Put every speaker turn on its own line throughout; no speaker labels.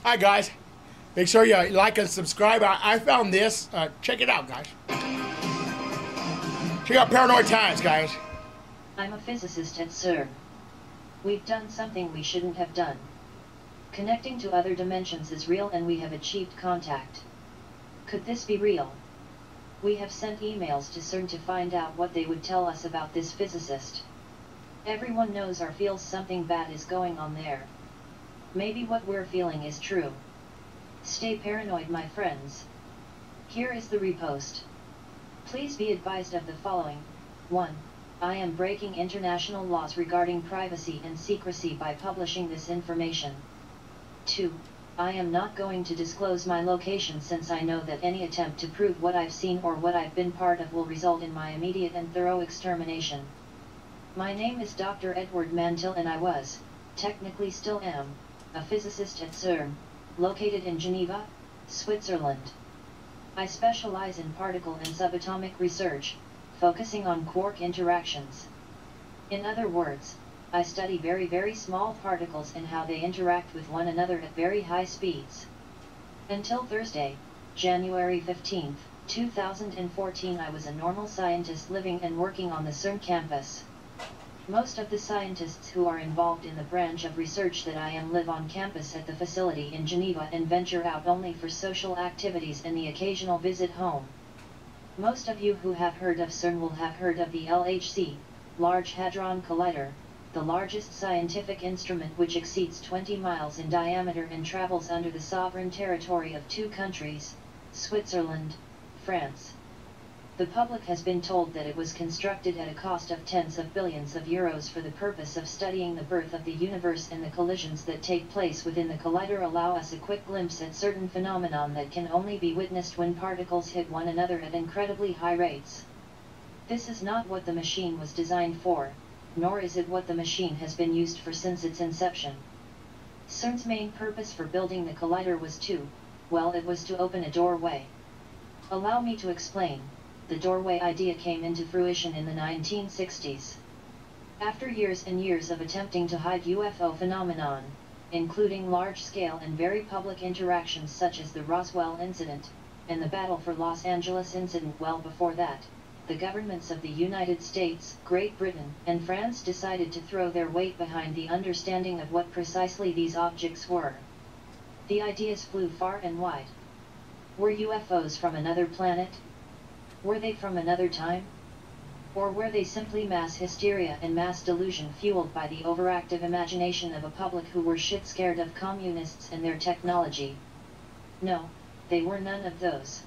Hi guys, make sure you like and subscribe. I found this. Check it out, guys. Check out Paranoid Times, guys.
I'm a physicist at Cern. We've done something we shouldn't have done. Connecting to other dimensions is real and we have achieved contact. Could this be real? We have sent emails to Cern to find out what they would tell us about this physicist. Everyone knows or feels something bad is going on there. Maybe what we're feeling is true. Stay paranoid, my friends. Here is the repost. Please be advised of the following. 1. I am breaking international laws regarding privacy and secrecy by publishing this information. 2. I am not going to disclose my location since I know that any attempt to prove what I've seen or what I've been part of will result in my immediate and thorough extermination. My name is Dr. Edward Mantel and I was, technically still am, a physicist at Cern, located in Geneva, Switzerland. I specialize in particle and subatomic research, focusing on quark interactions. In other words, I study very, very small particles and how they interact with one another at very high speeds. Until Thursday, January 15, 2014, I was a normal scientist living and working on the Cern campus. Most of the scientists who are involved in the branch of research that I am live on campus at the facility in Geneva and venture out only for social activities and the occasional visit home. Most of you who have heard of Cern will have heard of the LHC, Large Hadron Collider, the largest scientific instrument which exceeds 20 miles in diameter and travels under the sovereign territory of two countries, Switzerland, France. The public has been told that it was constructed at a cost of tens of billions of euros for the purpose of studying the birth of the universe, and the collisions that take place within the collider allow us a quick glimpse at certain phenomenon that can only be witnessed when particles hit one another at incredibly high rates. This is not what the machine was designed for, nor is it what the machine has been used for since its inception. Cern's main purpose for building the collider was to open a doorway. Allow me to explain. The doorway idea came into fruition in the 1960s. After years and years of attempting to hide UFO phenomenon, including large-scale and very public interactions such as the Roswell incident, and the Battle for Los Angeles incident well before that, the governments of the United States, Great Britain, and France decided to throw their weight behind the understanding of what precisely these objects were. The ideas flew far and wide. Were UFOs from another planet? Were they from another time? Or were they simply mass hysteria and mass delusion fueled by the overactive imagination of a public who were shit scared of communists and their technology? No, they were none of those.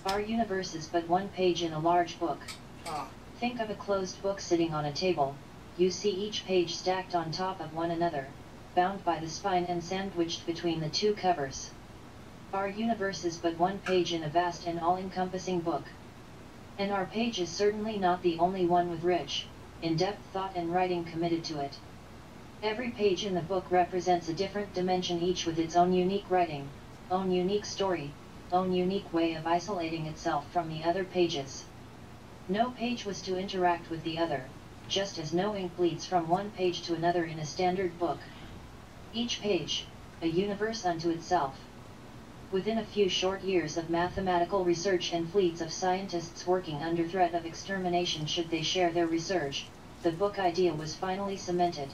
Our universe is but one page in a large book. Think of a closed book sitting on a table. You see each page stacked on top of one another, bound by the spine and sandwiched between the two covers. Our universe is but one page in a vast and all-encompassing book. And our page is certainly not the only one with rich, in-depth thought and writing committed to it. Every page in the book represents a different dimension, each with its own unique writing, own unique story, own unique way of isolating itself from the other pages. No page was to interact with the other, just as no ink bleeds from one page to another in a standard book. Each page, a universe unto itself. Within a few short years of mathematical research and fleets of scientists working under threat of extermination should they share their research, the book idea was finally cemented.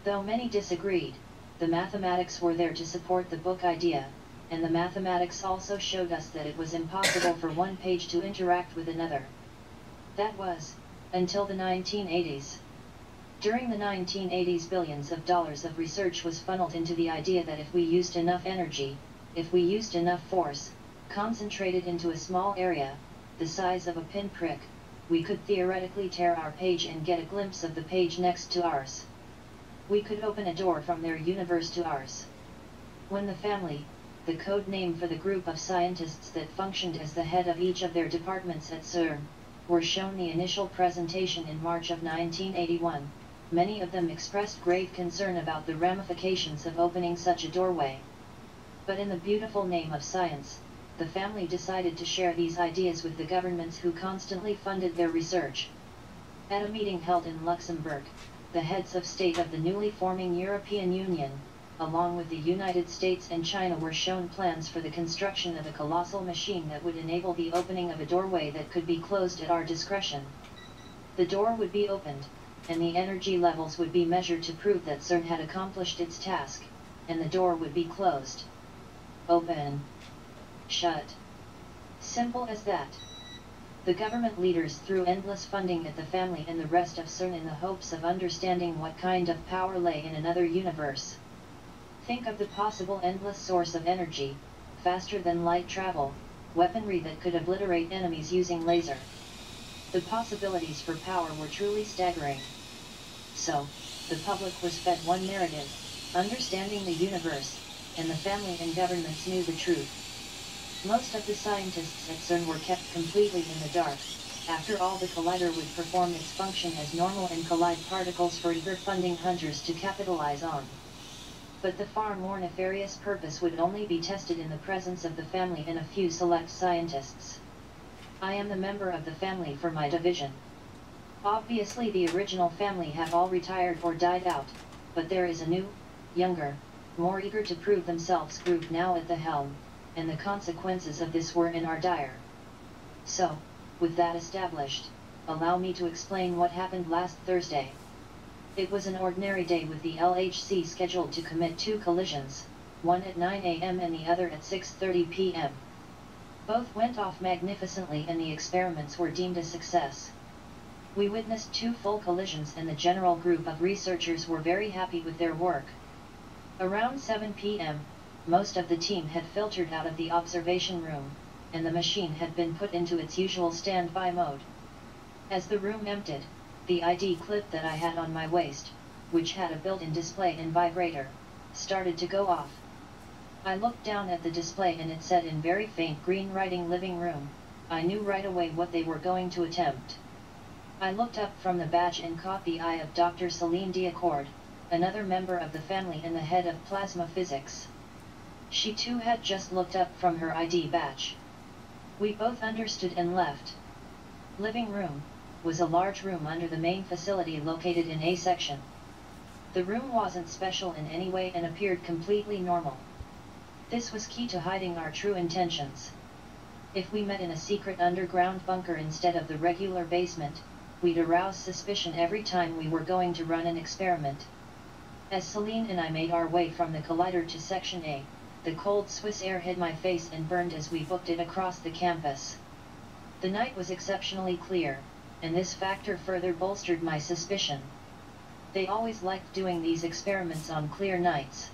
Though many disagreed, the mathematics were there to support the book idea, and the mathematics also showed us that it was impossible for one page to interact with another. That was, until the 1980s. During the 1980s, billions of dollars of research was funneled into the idea that if we used enough energy, if we used enough force, concentrated into a small area, the size of a pinprick, we could theoretically tear our page and get a glimpse of the page next to ours. We could open a door from their universe to ours. When the family, the code name for the group of scientists that functioned as the head of each of their departments at Cern, were shown the initial presentation in March of 1981, many of them expressed grave concern about the ramifications of opening such a doorway. But in the beautiful name of science, the family decided to share these ideas with the governments who constantly funded their research. At a meeting held in Luxembourg, the heads of state of the newly forming European Union, along with the United States and China, were shown plans for the construction of a colossal machine that would enable the opening of a doorway that could be closed at our discretion. The door would be opened, and the energy levels would be measured to prove that Cern had accomplished its task, and the door would be closed. Open. Shut. Simple as that. The government leaders threw endless funding at the family and the rest of Cern in the hopes of understanding what kind of power lay in another universe. Think of the possible endless source of energy, faster than light travel, weaponry that could obliterate enemies using laser. The possibilities for power were truly staggering. So, the public was fed one narrative, understanding the universe, and the family and governments knew the truth. Most of the scientists at Cern were kept completely in the dark. After all, the collider would perform its function as normal and collide particles for eager funding hunters to capitalize on. But the far more nefarious purpose would only be tested in the presence of the family and a few select scientists. I am the member of the family for my division. Obviously the original family have all retired or died out, but there is a new, younger, more eager to prove themselves group now at the helm, and the consequences of this were and are dire. So, with that established, allow me to explain what happened last Thursday. It was an ordinary day with the LHC scheduled to commit 2 collisions, one at 9 a.m. and the other at 6:30 p.m. Both went off magnificently and the experiments were deemed a success. We witnessed 2 full collisions and the general group of researchers were very happy with their work. Around 7 p.m., most of the team had filtered out of the observation room, and the machine had been put into its usual standby mode. As the room emptied, the ID clip that I had on my waist, which had a built-in display and vibrator, started to go off. I looked down at the display and it said in very faint green writing "living room." I knew right away what they were going to attempt. I looked up from the badge and caught the eye of Dr. Celine Diacord, another member of the family and the head of plasma physics. She too had just looked up from her ID badge. We both understood and left. Living room was a large room under the main facility located in A section. The room wasn't special in any way and appeared completely normal. This was key to hiding our true intentions. If we met in a secret underground bunker instead of the regular basement, we'd arouse suspicion every time we were going to run an experiment. As Celine and I made our way from the collider to Section A, the cold Swiss air hit my face and burned as we booked it across the campus. The night was exceptionally clear, and this factor further bolstered my suspicion. They always liked doing these experiments on clear nights.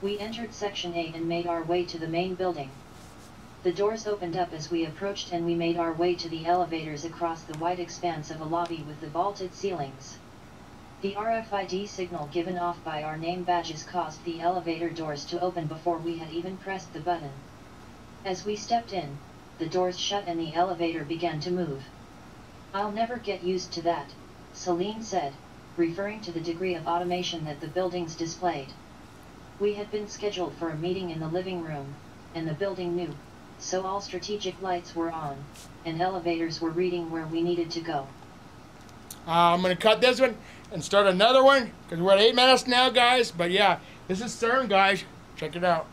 We entered Section A and made our way to the main building. The doors opened up as we approached and we made our way to the elevators across the wide expanse of a lobby with the vaulted ceilings. The RFID signal given off by our name badges caused the elevator doors to open before we had even pressed the button. As we stepped in, the doors shut and the elevator began to move. "I'll never get used to that," Celine said, referring to the degree of automation that the buildings displayed. We had been scheduled for a meeting in the living room, and the building knew, so all strategic lights were on, and elevators were reading where we needed to go.
I'm going to cut this one and start another one, because we're at 8 minutes now, guys. But yeah, this is Cern, guys. Check it out.